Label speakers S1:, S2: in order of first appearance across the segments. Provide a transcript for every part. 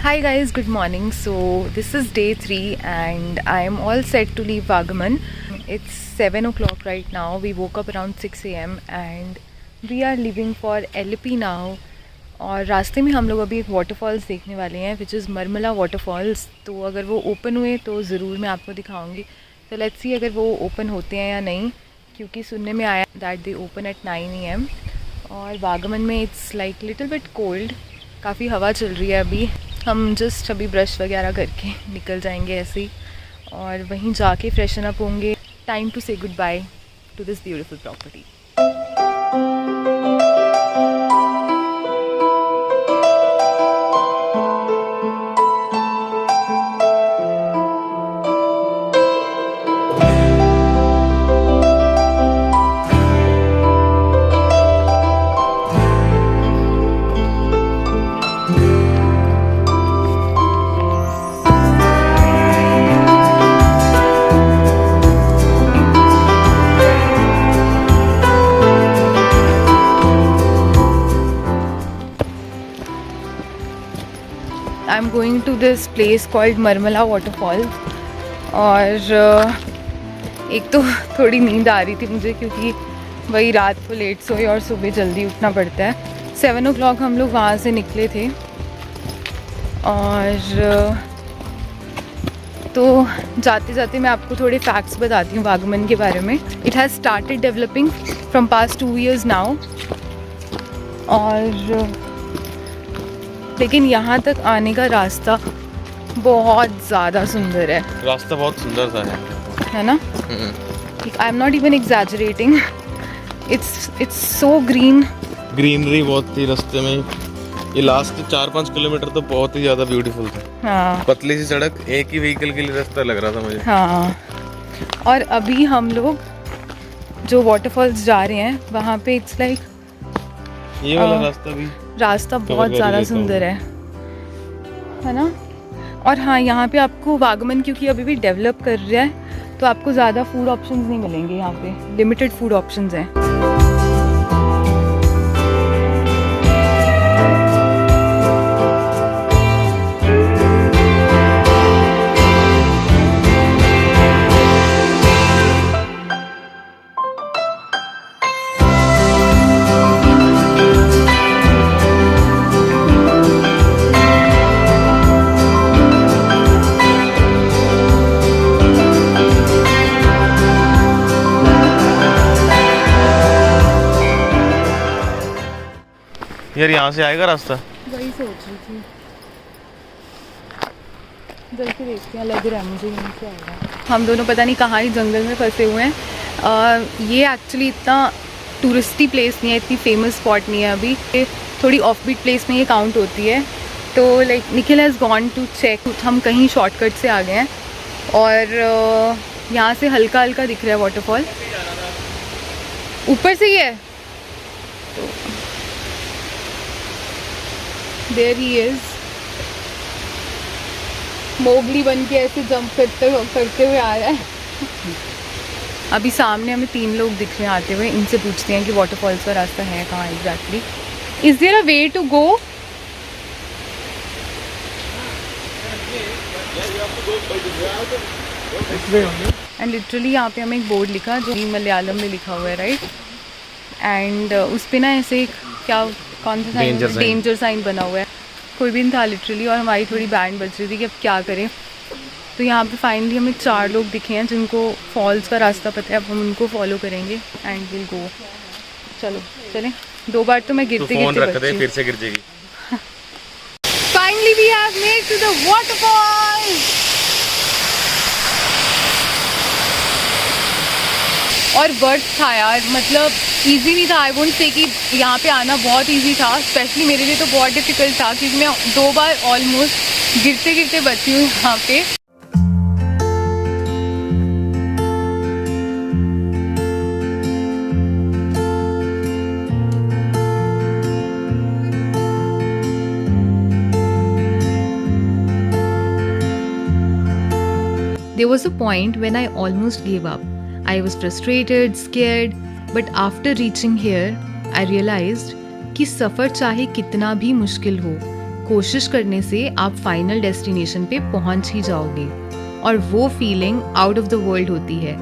S1: Hi guys, good morning. So this is day 3 and I am all set to leave Vagaman. It's 7 o'clock right now. We woke up around 6 a.m. and we are leaving for LP now. और रास्ते में हम लोग अभी एक waterfalls देखने वाले हैं विच इज़ मरमला वाटरफॉल्स. तो अगर वो ओपन हुए तो ज़रूर मैं आपको दिखाऊंगी. तो लेट्स सी अगर वो ओपन होते हैं या नहीं, क्योंकि सुनने में आया that they open at 9 AM. और वागमन में it's like little bit cold. काफ़ी हवा चल रही है अभी. हम जस्ट अभी ब्रश वगैरह करके निकल जाएंगे ऐसे ही और वहीं जाके फ्रेशन अप होंगे. Time to say good bye to this beautiful property. I am going to this place called Marmala waterfall. और एक तो थोड़ी नींद आ रही थी मुझे, क्योंकि वही रात को लेट सोए और सुबह जल्दी उठना पड़ता है. 7 o'clock हम लोग वहाँ से निकले थे. और तो जाते जाते मैं आपको थोड़े फैक्ट्स बताती हूँ वागमन के बारे में. It has started developing from past 2 years now. और लेकिन यहाँ तक आने का रास्ता बहुत ज़्यादा सुंदर है.
S2: रास्ता बहुत सुंदर सा
S1: है ना? I am not even exaggerating. It's so green.
S2: Greenery बहुत थी रास्ते में. ये लास्ट 4-5 किलोमीटर तो बहुत ही ज़्यादा ब्यूटीफुल था.
S1: हाँ,
S2: पतली सी सड़क, एक ही व्हीकल के लिए रास्ता लग रहा था मुझे.
S1: हाँ. और अभी हम लोग जो वाटरफॉल्स जा रहे हैं वहाँ पे इट्स लाइक
S2: ये वाला रास्ता भी
S1: रास्ता बहुत ज़्यादा सुंदर है ना? और हाँ, यहाँ पे आपको वागमन क्योंकि अभी भी डेवलप कर रहा है तो आपको ज़्यादा फूड ऑप्शंस नहीं मिलेंगे. यहाँ पे लिमिटेड फूड ऑप्शंस हैं.
S2: यार यहाँ से आएगा रास्ता.
S1: वही सोच रही थी. जल्द से देखते हैं, लग रहा है मुझे यहीं से आएगा. हम दोनों पता नहीं कहाँ ही जंगल में फंसे हुए हैं. ये एक्चुअली इतना टूरिस्टी प्लेस नहीं है, इतनी फेमस स्पॉट नहीं है अभी. ये थोड़ी ऑफ बीट प्लेस में ये काउंट होती है. तो like Nikhil has gone to check. हम कहीं शॉर्टकट से आ गए हैं और यहाँ से हल्का हल्का दिख रहा है वाटरफॉल. ऊपर से ही है. तो देयर ही इज. मोगली बन के ऐसे जंप करते हुए आ रहा है. अभी सामने हमें 3 लोग दिख रहे हैं आते हुए. इनसे पूछते हैं कि वाटरफॉल्स का रास्ता है कहाँ exactly. Is there a way to go? And literally यहाँ पे हमें एक बोर्ड लिखा जो मलयालम में लिखा हुआ है, राइट. एंड उस पे ना ऐसे एक क्या कौन सा डेंजर साइन बना हुआ है. कोई भी नहीं था लिटरली. और हमारी थोड़ी बैंड बज रही थी कि अब क्या करें. तो यहाँ पे फाइनली हमें 4 लोग दिखे हैं जिनको फॉल्स का रास्ता पता है. अब हम उनको फॉलो करेंगे एंड विल गो. चलो चलें. 2 बार तो मैं गिरते गिरते
S2: फिर से गिर जाएगी.
S1: Finally we have made to the waterfall. और वर्थ था यार. मतलब इजी नहीं था. आई वोंट से कि यहाँ पे आना बहुत इजी था. स्पेशली मेरे लिए तो बहुत डिफ़िकल्ट था क्योंकि मैं 2 बार ऑलमोस्ट गिरते गिरते बची हूँ यहाँ पे. There was a point when I almost gave up. I was frustrated, scared, but after reaching here, I realized कि सफ़र चाहे कितना भी मुश्किल हो, कोशिश करने से आप फाइनल डेस्टिनेशन पे पहुंच ही जाओगे और वो feeling out of the world होती है.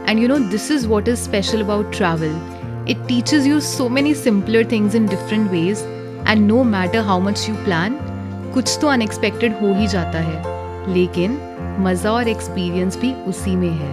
S1: And you know this is what is special about travel. It teaches you so many simpler things in different ways and no matter how much you plan, कुछ तो unexpected हो ही जाता है, लेकिन मज़ा और एक्सपीरियंस भी उसी में है.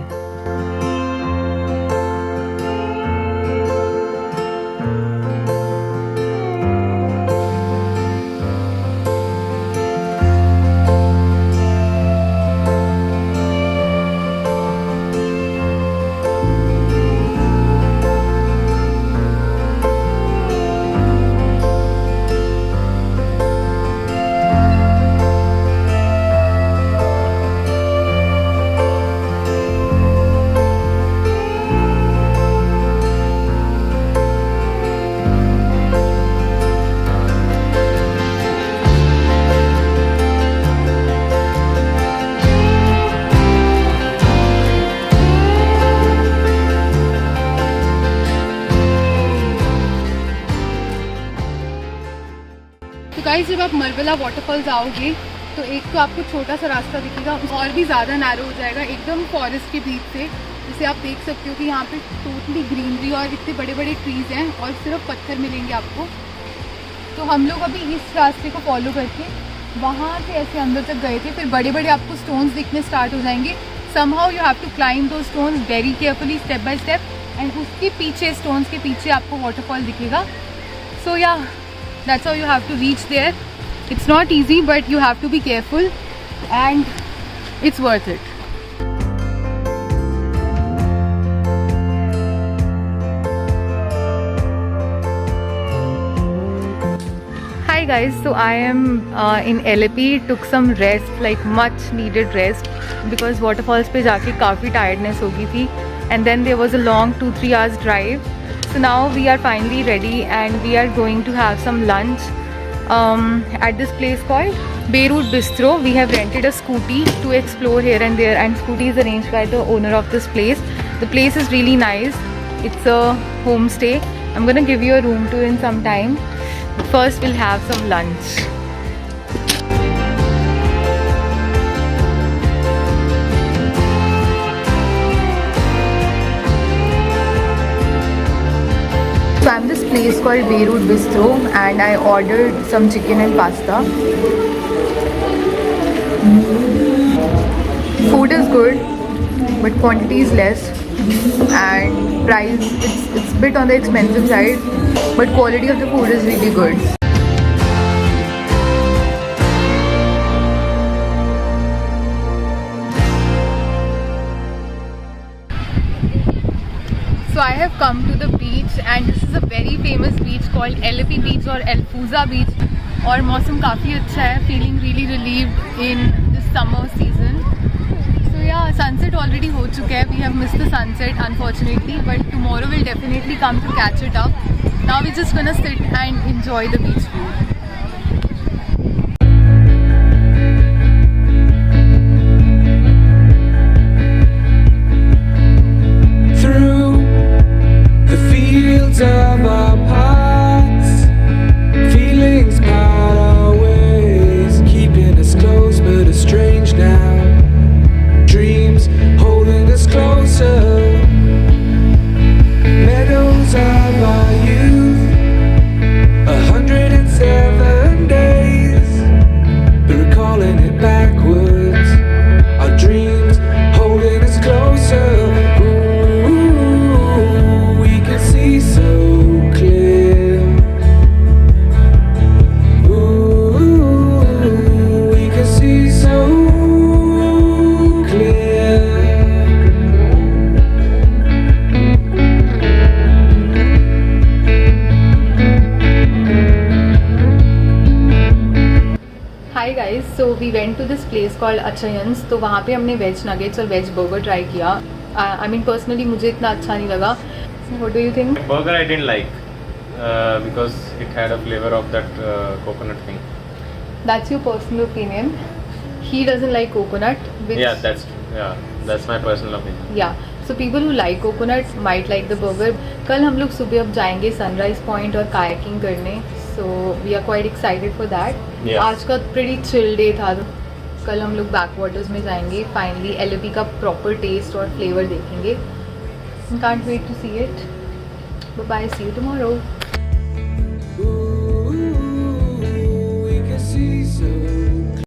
S3: तो गाइस जब आप मलबला वाटरफॉल्स आओगे तो एक तो आपको छोटा सा रास्ता दिखेगा और भी ज़्यादा नैरो हो जाएगा एकदम फॉरेस्ट के बीच से. जिसे आप देख सकते हो कि यहाँ पे टोटली ग्रीनरी और इतने बड़े बड़े ट्रीज़ हैं और सिर्फ पत्थर मिलेंगे आपको. तो हम लोग अभी इस रास्ते को फॉलो करके वहाँ से ऐसे अंदर तक गए थे. फिर बड़े बड़े आपको स्टोन्स दिखने स्टार्ट हो जाएंगे. Somehow you have to climb though stones very carefully step by step and उसके पीछे स्टोन्स के पीछे आपको वाटरफॉल दिखेगा. सो या that's how you have to reach there. It's not easy but you have to be careful and it's worth it.
S1: Hi guys, so I am in LAP. Took some rest, like much needed rest because waterfalls पे जाके काफ़ी tiredness हो गई थी and then there was a long 2-3 hours drive. So now we are finally ready and we are going to have some lunch at this place called Beirut Bistro. We have rented a scooty to explore here and there and scooty is arranged by the owner of this place. The place is really nice. It's a homestay. I'm gonna give you a room tour in some time. But first we'll have some lunch. So I'm this place called Beirut Bistro and I ordered some chicken and pasta. Food is good but quantity is less and price it's a bit on the expensive side but quality of the food is really good.
S3: So I have come to the beach and this is a very famous beach called LAP beach or El Fouza beach. और मौसम काफ़ी अच्छा है. Feeling really relieved in this summer season. So yeah, sunset already हो चुका है. We have missed the sunset unfortunately, but tomorrow we'll definitely come to catch it up. Now we're just gonna sit and enjoy the beach view.
S4: Of our paths, feelings part our ways, keeping us close but estranged now. Dreams holding us closer, meadows of our youth, 107 days, but recalling it backwards. Our dreams holding us closer. So clear. Ooh, we can see so clear.
S3: Hi guys, so we went to this place called Achayans. तो वहाँ पे हमने veg nuggets और veg burger try किया. I mean personally मुझे इतना अच्छा नहीं लगा. What do you think?
S2: Burger I didn't like because it had a flavor of that coconut thing.
S3: That's your personal opinion. He doesn't like coconut. Which,
S2: that's my personal opinion.
S3: Yeah. So people who like coconut might like the burger. कल हम लोग सुबह अब जाएंगे sunrise point और kayaking करने.
S1: So we are quite excited for that.
S2: Yeah.
S1: आज का प्रीटी चिल डे था. कल हम लोग बैक वाटर्स में जाएंगे. फाइनली एलओपी का प्रॉपर टेस्ट और फ्लेवर देखेंगे. Can't wait to see it. Bye, see you tomorrow.